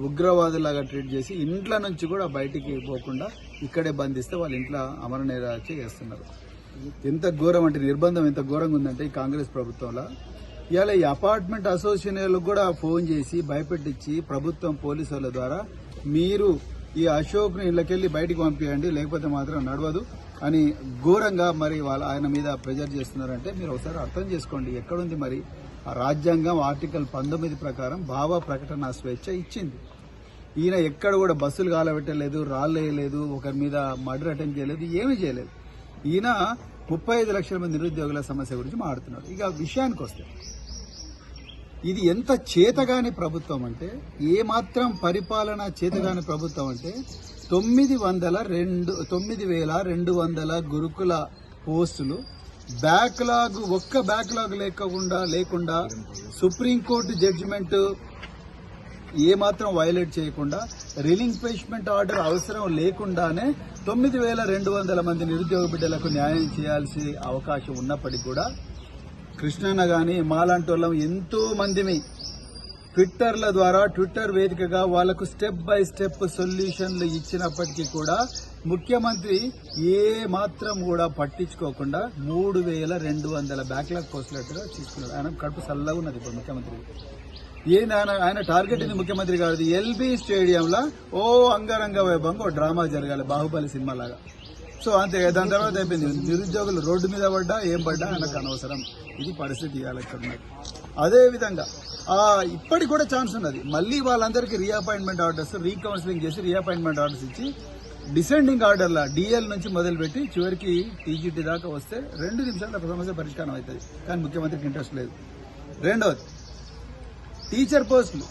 ఉగ్రవాదుల్లాగా treat చేసి ఇంట్లో నుంచి కూడా బయటికి పోకుండా ఇక్కడే బంధిస్తే వాళ్ళ ఇంట్లో అమరనిరాహరణ చేస్తున్నారు. ఎంత ఘోరం అంటే నిర్బంధం ఎంత ఘోరంగా ఉందంటే ఈ కాంగ్రెస్ ప్రభుత్వంలో ఇవాళ ఈ అపార్ట్మెంట్ అసోసియేషన్లకు కూడా ఫోన్ చేసి భయపెట్టించి ప్రభుత్వం పోలీసు వాళ్ళ ద్వారా మీరు ఈ అశోక్ని ఇళ్ళకెళ్ళి బయటికి పంపించండి లేకపోతే మాత్రం నడవదు అని ఘోరంగా మరి ఆయన మీద ప్రెజర్ చేస్తున్నారంటే మీరు ఒకసారి అర్థం చేసుకోండి. ఎక్కడుంది మరి ఆ రాజ్యాంగం ఆర్టికల్ 19 ప్రకారం భావ ప్రకటన స్వేచ్ఛ ఇచ్చింది. ఈయన ఎక్కడ కూడా బస్సులు కాలబెట్టలేదు, రాళ్ళు వేయలేదు, ఒకరి మీద మర్డర్ అటెంప్ట్ చేయలేదు, ఏమీ చేయలేదు. ఈయన 35 లక్షల మంది నిరుద్యోగుల సమస్య గురించి మాట్లాడుతున్నాడు. ఇక విషయానికి వస్తే ఇది ఎంత చేతగాని ప్రభుత్వం అంటే, ఏమాత్రం పరిపాలన చేతగాని ప్రభుత్వం అంటే 9,200 గురుకుల పోస్టులు ఒక్క బ్యాక్లాగ్ లేకుండా సుప్రీంకోర్టు జడ్జిమెంట్ ఏమాత్రం వైలేట్ చేయకుండా రిలింక్విష్మెంట్ ఆర్డర్ అవసరం లేకుండానే 9,200 మంది నిరుద్యోగ బిడ్డలకు న్యాయం చేయాల్సి అవకాశం ఉన్నప్పటికీ కూడా కృష్ణన్న గాని మాలాంటి వాళ్ళం ఎంతో మందిని ట్విట్టర్ వేదికగా వాళ్లకు స్టెప్ బై స్టెప్ సొల్యూషన్లు ఇచ్చినప్పటికీ కూడా ముఖ్యమంత్రి ఏ మాత్రం కూడా పట్టించుకోకుండా 3,200 బ్యాక్లాగ్ పోస్టులట్టుగా తీసుకున్నాడు. ఆయన కడుపు చల్లగా ఉన్నది ఇప్పుడు ముఖ్యమంత్రి. ఆయన టార్గెట్ ఇది ముఖ్యమంత్రి గారు ఎల్బీ స్టేడియంలో అంగరంగ వైభవంగా డ్రామా జరగాలి, బాహుబలి సినిమా లాగా. సో అంతే, దాని తర్వాత అయిపోయింది. నిరుద్యోగులు రోడ్డు మీద పడ్డా ఏం పడ్డా ఆయనకు అనవసరం. ఇది పరిస్థితి ఇవాళ ఇక్కడ ఉన్నది. అదేవిధంగా ఇప్పటికి కూడా ఛాన్స్ ఉన్నది. మళ్ళీ వాళ్ళందరికీ రీఅపాయింట్మెంట్ ఆర్డర్స్ రీకౌన్సిలింగ్ చేసి రీఅపాయింట్మెంట్ ఆర్డర్స్ ఇచ్చి డిసెండింగ్ ఆర్డర్ల డిఎల్ నుంచి మొదలుపెట్టి చివరికి టీజీటీ దాకా వస్తే 2 నిమిషాల సమస్య పరిష్కారం అవుతుంది. కానీ ముఖ్యమంత్రికి ఇంట్రెస్ట్ లేదు. రెండవది టీచర్ పోస్టులు